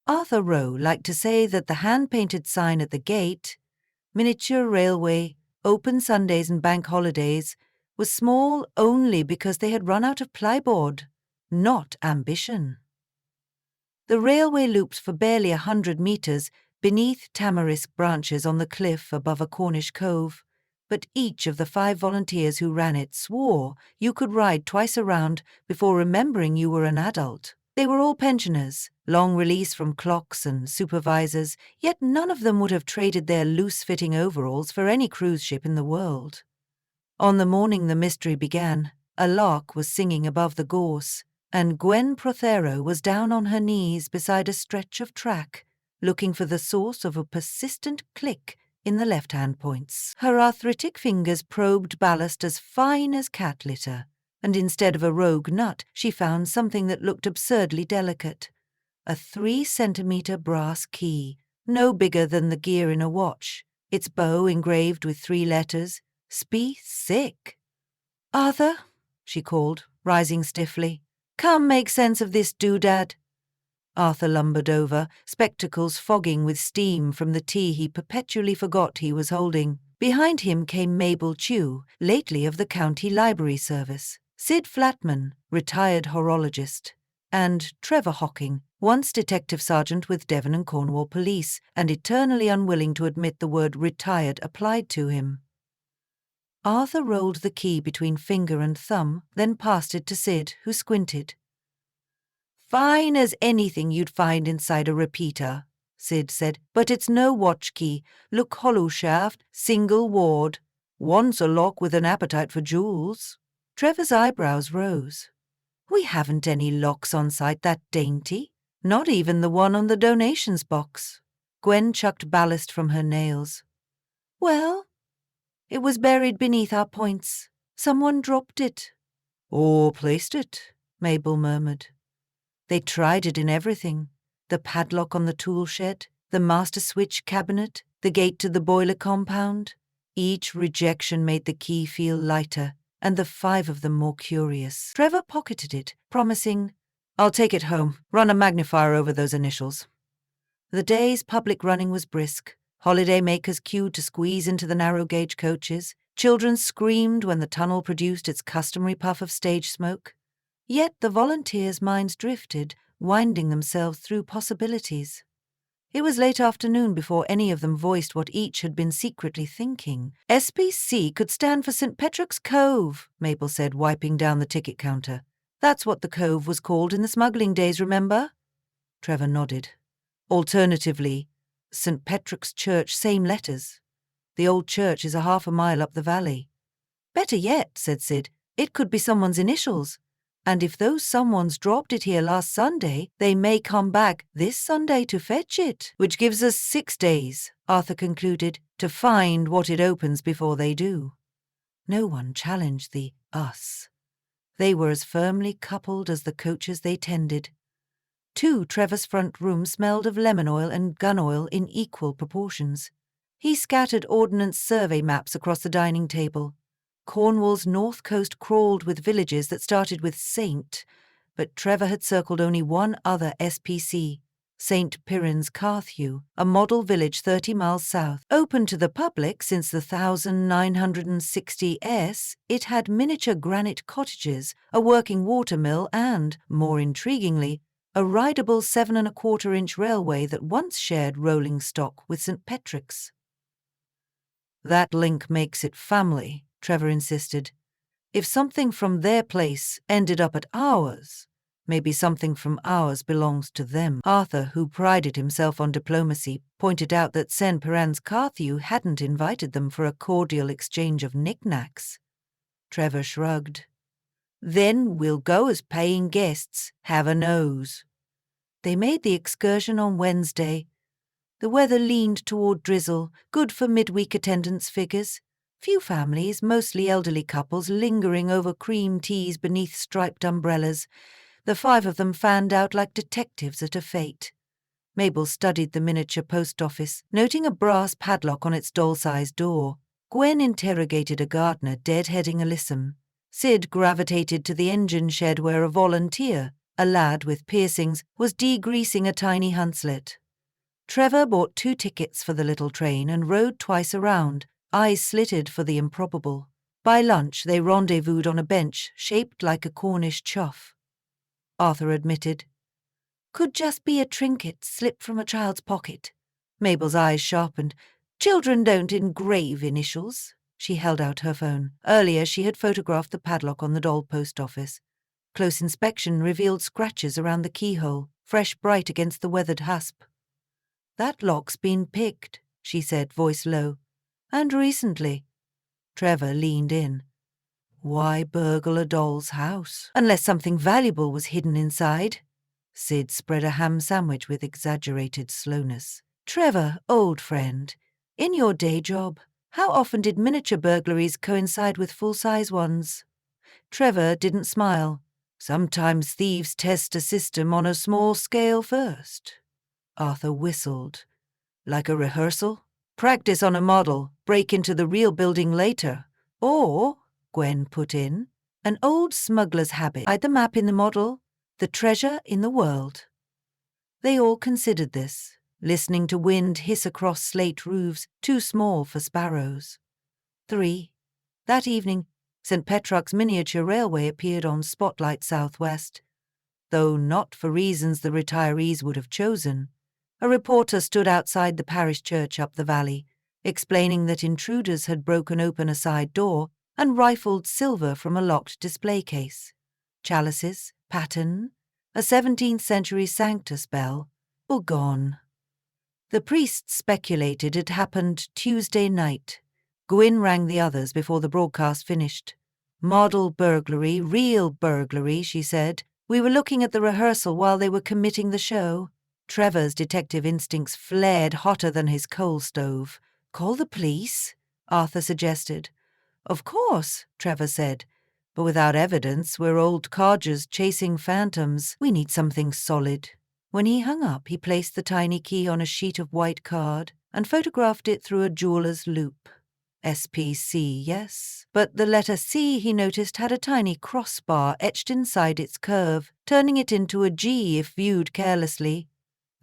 Arthur Rowe liked to say that the hand-painted sign at the gate, "Miniature Railway, open Sundays and bank holidays," was small only because they had run out of plyboard, not ambition. The railway loops for barely 100 metres beneath tamarisk branches on the cliff above a Cornish cove, but each of the 5 volunteers who ran it swore you could ride twice around before remembering you were an adult. They were all pensioners, long release from clocks and supervisors, yet none of them would have traded their loose-fitting overalls for any cruise ship in the world. On the morning the mystery began, a lark was singing above the gorse, and Gwen Prothero was down on her knees beside a stretch of track, looking for the source of a persistent click in the left-hand points. Her arthritic fingers probed ballast as fine as cat litter, and instead of a rogue nut, she found something that looked absurdly delicate. A 3-centimetre brass key, no bigger than the gear in a watch, its bow engraved with 3 letters, "Spee Sick." "Arthur," she called, rising stiffly, "come make sense of this doodad." Arthur lumbered over, spectacles fogging with steam from the tea he perpetually forgot he was holding. Behind him came Mabel Chew, lately of the County Library Service, Sid Flatman, retired horologist, and Trevor Hocking, once detective sergeant with Devon and Cornwall Police, and eternally unwilling to admit the word retired applied to him. Arthur rolled the key between finger and thumb, then passed it to Sid, who squinted. "Fine as anything you'd find inside a repeater," Sid said, "but it's no watch key. Look hollow shaft, single ward. Once a lock with an appetite for jewels." Trevor's eyebrows rose. "We haven't any locks on site that dainty. Not even the one on the donations box." Gwen chucked ballast from her nails. "Well, it was buried beneath our points. Someone dropped it." "Or placed it," Mabel murmured. They tried it in everything. The padlock on the tool shed, the master switch cabinet, the gate to the boiler compound. Each rejection made the key feel lighter, and the 5 of them more curious. Trevor pocketed it, promising, "I'll take it home, run a magnifier over those initials." The day's public running was brisk. Holiday makers queued to squeeze into the narrow-gauge coaches. Children screamed when the tunnel produced its customary puff of stage smoke. Yet the volunteers' minds drifted, winding themselves through possibilities. It was late afternoon before any of them voiced what each had been secretly thinking. "SPC could stand for St. Patrick's Cove," Mabel said, wiping down the ticket counter. "That's what the cove was called in the smuggling days, remember?" Trevor nodded. "Alternatively, St. Patrick's Church, same letters. The old church is a half a mile up the valley." "Better yet," said Sid, "it could be someone's initials. And if those someones dropped it here last Sunday, they may come back this Sunday to fetch it, which gives us 6 days, Arthur concluded, to find what it opens before they do." No one challenged the us. They were as firmly coupled as the coaches they tended. Trevor's front room smelled of lemon oil and gun oil in equal proportions. He scattered ordnance survey maps across the dining table. Cornwall's north coast crawled with villages that started with Saint, but Trevor had circled only one other SPC, St. Piran's Carthew, a model village 30 miles south. Open to the public since the 1960s, it had miniature granite cottages, a working watermill and, more intriguingly, a rideable 7¼ inch railway that once shared rolling stock with St. Patrick's. "That link makes it family," Trevor insisted. "If something from their place ended up at ours, maybe something from ours belongs to them." Arthur, who prided himself on diplomacy, pointed out that St. Piran's Carthew hadn't invited them for a cordial exchange of knickknacks. Trevor shrugged. "Then we'll go as paying guests, have a nose." They made the excursion on Wednesday. The weather leaned toward drizzle, good for midweek attendance figures. Few families, mostly elderly couples, lingering over cream teas beneath striped umbrellas. The 5 of them fanned out like detectives at a fete. Mabel studied the miniature post office, noting a brass padlock on its doll-sized door. Gwen interrogated a gardener deadheading a lissom. Sid gravitated to the engine shed where a volunteer, a lad with piercings, was degreasing a tiny Hunslet. Trevor bought 2 tickets for the little train and rode twice around, eyes slitted for the improbable. By lunch, they rendezvoused on a bench shaped like a Cornish chough. Arthur admitted, "Could just be a trinket slipped from a child's pocket." Mabel's eyes sharpened. "Children don't engrave initials." She held out her phone. Earlier, she had photographed the padlock on the doll post office. Close inspection revealed scratches around the keyhole, fresh bright against the weathered hasp. "That lock's been picked," she said, voice low. "And recently." Trevor leaned in. Why burgle a doll's house? Unless something valuable was hidden inside. Sid spread a ham sandwich with exaggerated slowness. "Trevor, old friend, in your day job, how often did miniature burglaries coincide with full-size ones?" Trevor didn't smile. "Sometimes thieves test a system on a small scale first." Arthur whistled. "Like a rehearsal? Practice on a model, break into the real building later. Or," Gwen put in, "an old smuggler's habit. Hide the map in the model, the treasure in the world." They all considered this, listening to wind hiss across slate roofs too small for sparrows. 3. That evening, St. Petrock's miniature railway appeared on Spotlight Southwest. Though not for reasons the retirees would have chosen, a reporter stood outside the parish church up the valley, explaining that intruders had broken open a side door and rifled silver from a locked display case. Chalices, paten, a 17th-century Sanctus bell, were gone. The priests speculated it happened Tuesday night. Gwyn rang the others before the broadcast finished. "Model burglary, real burglary," she said. "We were looking at the rehearsal while they were committing the show." Trevor's detective instincts flared hotter than his coal stove. "Call the police?" Arthur suggested. "Of course," Trevor said. "But without evidence, we're old codgers chasing phantoms. We need something solid." When he hung up, he placed the tiny key on a sheet of white card and photographed it through a jeweler's loupe. SPC, yes. But the letter C, he noticed, had a tiny crossbar etched inside its curve, turning it into a G if viewed carelessly.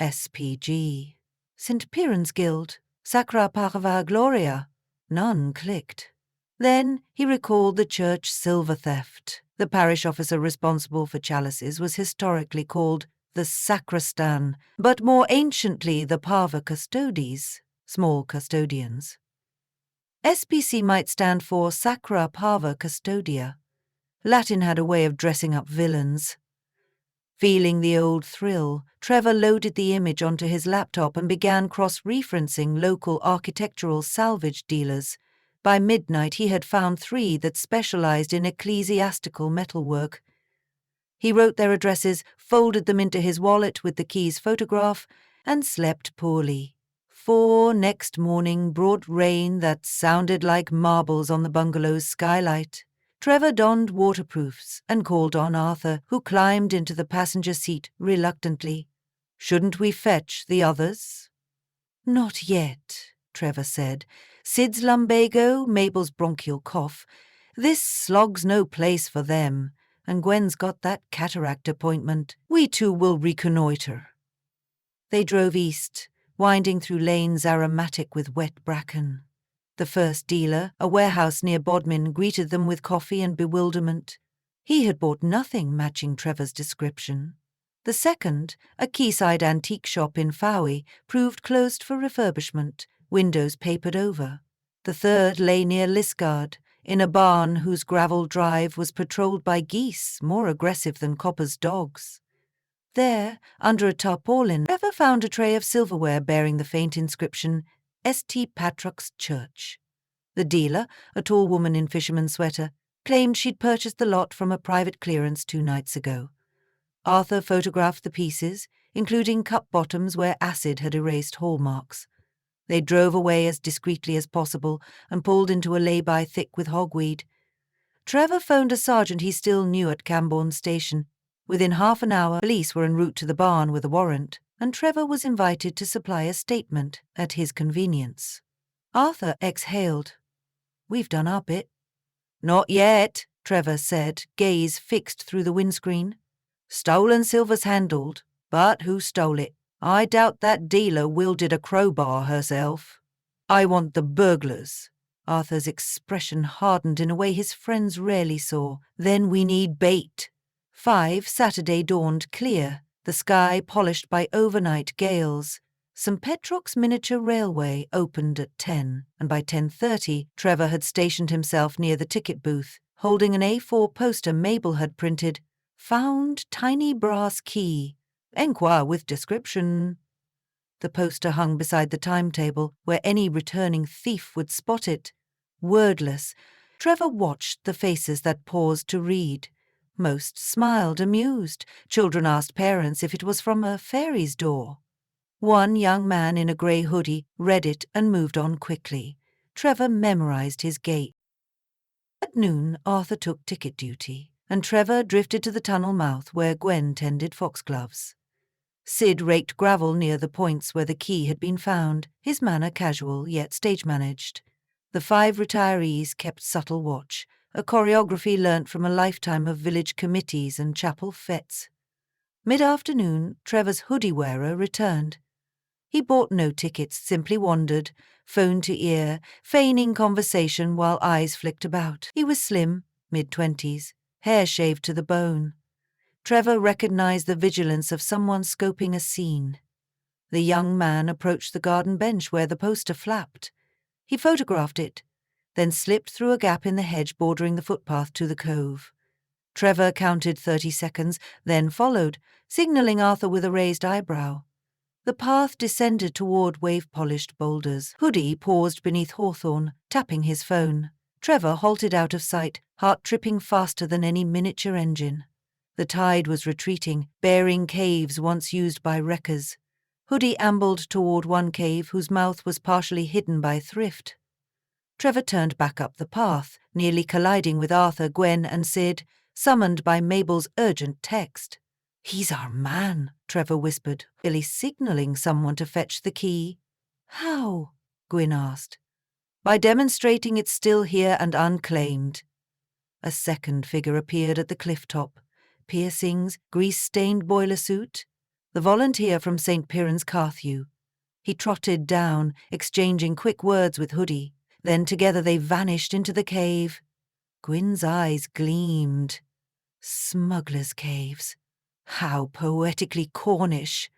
SPG. St. Piran's Guild. Sacra Parva Gloria. None clicked. Then he recalled the church silver theft. The parish officer responsible for chalices was historically called the sacristan, but more anciently the parva custodes, small custodians. SPC might stand for Sacra Parva Custodia. Latin had a way of dressing up villains. Feeling the old thrill, Trevor loaded the image onto his laptop and began cross-referencing local architectural salvage dealers. By midnight he had found 3 that specialized in ecclesiastical metalwork. He wrote their addresses, folded them into his wallet with the key's photograph, and slept poorly. For next morning brought rain that sounded like marbles on the bungalow's skylight. Trevor donned waterproofs and called on Arthur, who climbed into the passenger seat reluctantly. "Shouldn't we fetch the others?" "Not yet," Trevor said. "Sid's lumbago, Mabel's bronchial cough. This slog's no place for them, and Gwen's got that cataract appointment. We 2 will reconnoitre." They drove east, winding through lanes aromatic with wet bracken. The first dealer, a warehouse near Bodmin, greeted them with coffee and bewilderment. He had bought nothing matching Trevor's description. The second, a quayside antique shop in Fowey, proved closed for refurbishment, windows papered over. The third lay near Liskeard, in a barn whose gravel drive was patrolled by geese more aggressive than Copper's dogs. There, under a tarpaulin, Trevor found a tray of silverware bearing the faint inscription, St. Patrick's Church. The dealer, a tall woman in fisherman's sweater, claimed she'd purchased the lot from a private clearance 2 nights ago. Arthur photographed the pieces, including cup bottoms where acid had erased hallmarks. They drove away as discreetly as possible and pulled into a lay-by thick with hogweed. Trevor phoned a sergeant he still knew at Cambourne Station. Within half an hour, police were en route to the barn with a warrant, and Trevor was invited to supply a statement at his convenience. Arthur exhaled. "We've done our bit." "Not yet," Trevor said, gaze fixed through the windscreen. Stolen silver's handled, but who stole it? I doubt that dealer wielded a crowbar herself. I want the burglars. Arthur's expression hardened in a way his friends rarely saw. Then we need bait. 5 Saturday dawned clear, the sky polished by overnight gales. St. Petrock's miniature railway opened at 10, and by 10:30 Trevor had stationed himself near the ticket booth, holding an A4 poster Mabel had printed. Found tiny brass key. Enquire with description. The poster hung beside the timetable, where any returning thief would spot it. Wordless, Trevor watched the faces that paused to read. Most smiled, amused. Children asked parents if it was from a fairy's door. One young man in a grey hoodie read it and moved on quickly. Trevor memorized his gait. At noon, Arthur took ticket duty, and Trevor drifted to the tunnel mouth where Gwen tended foxgloves. Sid raked gravel near the points where the key had been found, his manner casual yet stage-managed. The 5 retirees kept subtle watch, a choreography learnt from a lifetime of village committees and chapel fetes. Mid-afternoon, Trevor's hoodie-wearer returned. He bought no tickets, simply wandered, phone to ear, feigning conversation while eyes flicked about. He was slim, mid-20s, hair shaved to the bone. Trevor recognized the vigilance of someone scoping a scene. The young man approached the garden bench where the poster flapped. He photographed it, then slipped through a gap in the hedge bordering the footpath to the cove. Trevor counted 30 seconds, then followed, signaling Arthur with a raised eyebrow. The path descended toward wave-polished boulders. Hoodie paused beneath hawthorn, tapping his phone. Trevor halted out of sight, heart tripping faster than any miniature engine. The tide was retreating, bearing caves once used by wreckers. Hoodie ambled toward one cave whose mouth was partially hidden by thrift. Trevor turned back up the path, nearly colliding with Arthur, Gwen, and Sid, summoned by Mabel's urgent text. "He's our man," Trevor whispered, Billy signaling someone to fetch the key. "How?" Gwyn asked. "By demonstrating it's still here and unclaimed." A second figure appeared at the cliff top. Piercings, grease-stained boiler suit. The volunteer from St. Piran's Carthew. He trotted down, exchanging quick words with Hoodie. Then together they vanished into the cave. Gwyn's eyes gleamed. Smugglers' caves. How poetically Cornish.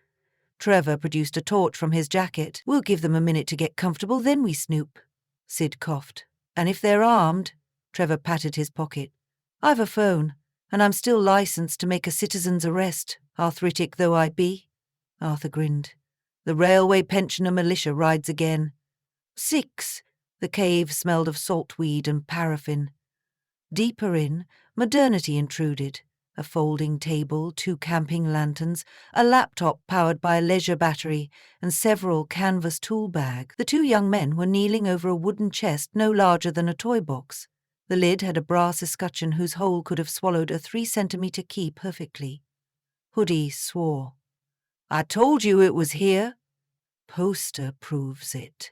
Trevor produced a torch from his jacket. "We'll give them a minute to get comfortable, then we snoop." Sid coughed. "And if they're armed?" Trevor patted his pocket. "I've a phone, and I'm still licensed to make a citizen's arrest, arthritic though I be." Arthur grinned. "The railway pensioner militia rides again." 6. The cave smelled of saltweed and paraffin. Deeper in, modernity intruded. A folding table, 2 camping lanterns, a laptop powered by a leisure battery, and several canvas tool bags. The 2 young men were kneeling over a wooden chest no larger than a toy box. The lid had a brass escutcheon whose hole could have swallowed a 3-centimeter key perfectly. Hoodie swore. "I told you it was here." "Poster proves it."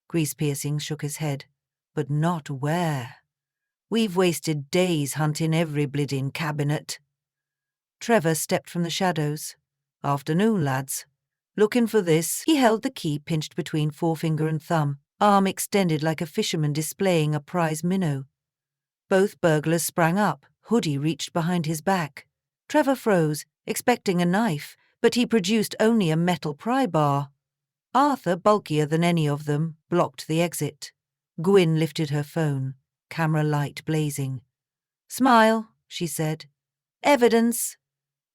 Grease-Piercing shook his head. "But not where. We've wasted days hunting every blidding cabinet." Trevor stepped from the shadows. "Afternoon, lads. Looking for this?" He held the key pinched between forefinger and thumb, arm extended like a fisherman displaying a prize minnow. Both burglars sprang up. Hoodie reached behind his back. Trevor froze, expecting a knife, but he produced only a metal pry bar. Arthur, bulkier than any of them, blocked the exit. Gwyn lifted her phone, camera light blazing. "Smile," she said. "Evidence."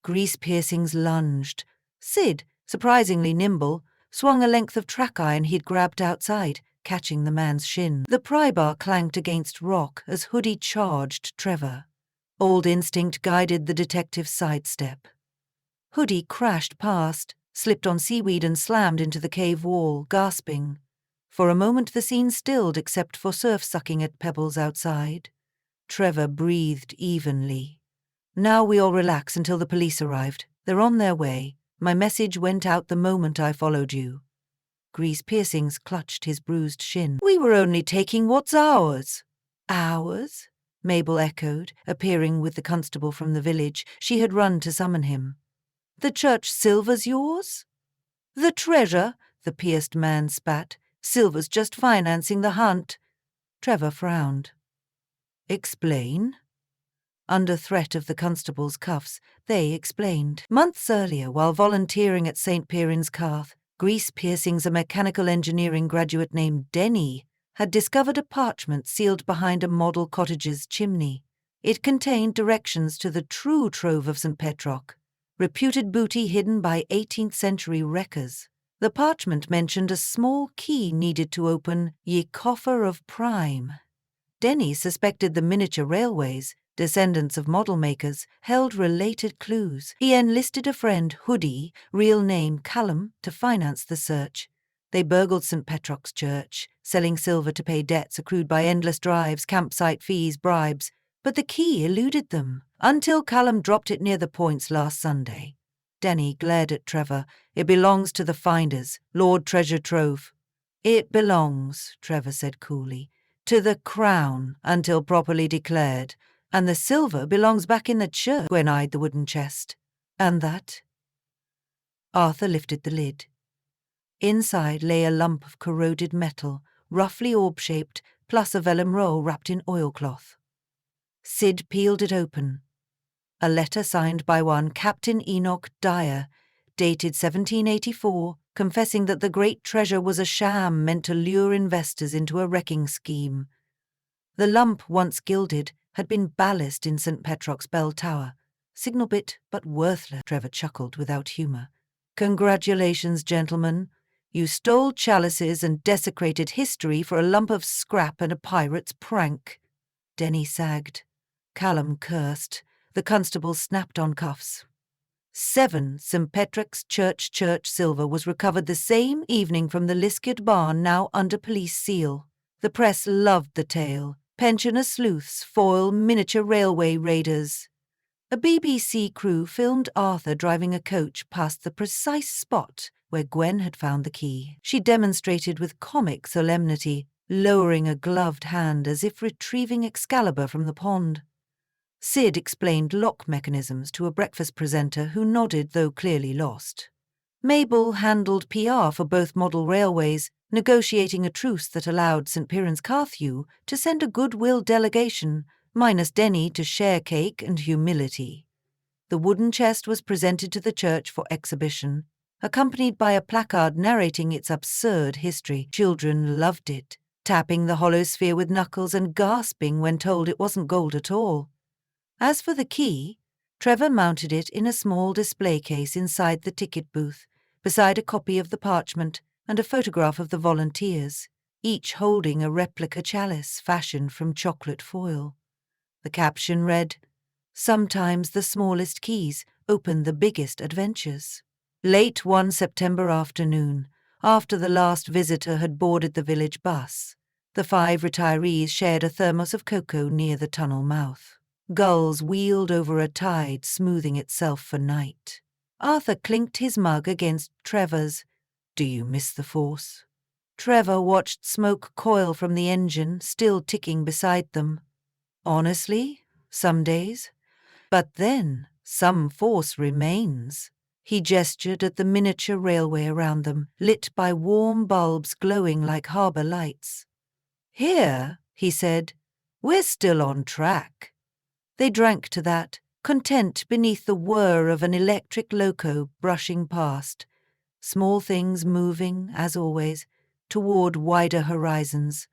Grease-Piercings lunged. Sid, surprisingly nimble, swung a length of track iron he'd grabbed outside, catching the man's shin. The pry bar clanked against rock as Hoodie charged Trevor. Old instinct guided the detective's sidestep. Hoodie crashed past, slipped on seaweed and slammed into the cave wall, gasping. For a moment the scene stilled except for surf sucking at pebbles outside. Trevor breathed evenly. "Now we all relax until the police arrived. They're on their way. My message went out the moment I followed you." Grease-Piercings clutched his bruised shin. "We were only taking what's ours." "Ours?" Mabel echoed, appearing with the constable from the village. She had run to summon him. The church silver's yours? The treasure, the pierced man spat. Silver's just financing the hunt. Trevor frowned. Explain? Under threat of the constable's cuffs, they explained. Months earlier, while volunteering at St. Pierin's Carth, Grease Piercing's a mechanical engineering graduate named Denny had discovered a parchment sealed behind a model cottage's chimney. It contained directions to the true trove of St. Petroc, reputed booty hidden by 18th-century wreckers. The parchment mentioned a small key needed to open Ye Coffer of Prime. Denny suspected the miniature railways, descendants of model makers, held related clues. He enlisted a friend, Hoodie, real name Callum, to finance the search. They burgled St. Petroc's church, selling silver to pay debts accrued by endless drives, campsite fees, bribes. But the key eluded them, until Callum dropped it near the points last Sunday. Denny glared at Trevor. It belongs to the finders, Lord Treasure Trove. It belongs, Trevor said coolly, to the Crown until properly declared, and the silver belongs back in the church. Gwen eyed the wooden chest. And that? Arthur lifted the lid. Inside lay a lump of corroded metal, roughly orb-shaped, plus a vellum roll wrapped in oilcloth. Sid peeled it open. A letter signed by one Captain Enoch Dyer, dated 1784, confessing that the great treasure was a sham meant to lure investors into a wrecking scheme. The lump, once gilded, had been ballast in St. Petroc's bell tower. Signal bit, but worthless. Trevor chuckled without humour. Congratulations, gentlemen. You stole chalices and desecrated history for a lump of scrap and a pirate's prank. Denny sagged. Callum cursed. The constable snapped on cuffs. 7 St. Petroc's church silver was recovered the same evening from the Liskeard barn, now under police seal. The press loved the tale. Pensioner sleuths foil miniature railway raiders. A BBC crew filmed Arthur driving a coach past the precise spot where Gwen had found the key. She demonstrated with comic solemnity, lowering a gloved hand as if retrieving Excalibur from the pond. Sid explained lock mechanisms to a breakfast presenter who nodded, though clearly lost. Mabel handled PR for both model railways, negotiating a truce that allowed St. Pierin's Carthew to send a goodwill delegation, minus Denny to share cake and humility. The wooden chest was presented to the church for exhibition, accompanied by a placard narrating its absurd history. Children loved it, tapping the hollow sphere with knuckles and gasping when told it wasn't gold at all. As for the key, Trevor mounted it in a small display case inside the ticket booth, beside a copy of the parchment and a photograph of the volunteers, each holding a replica chalice fashioned from chocolate foil. The caption read, "Sometimes the smallest keys open the biggest adventures." Late one September afternoon, after the last visitor had boarded the village bus, the 5 retirees shared a thermos of cocoa near the tunnel mouth. Gulls wheeled over a tide smoothing itself for night. Arthur clinked his mug against Trevor's. "Do you miss the force?" Trevor watched smoke coil from the engine, still ticking beside them. "Honestly, some days. But then, some force remains." He gestured at the miniature railway around them, lit by warm bulbs glowing like harbour lights. "Here," he said, "we're still on track." They drank to that, content beneath the whir of an electric loco brushing past, small things moving, as always, toward wider horizons.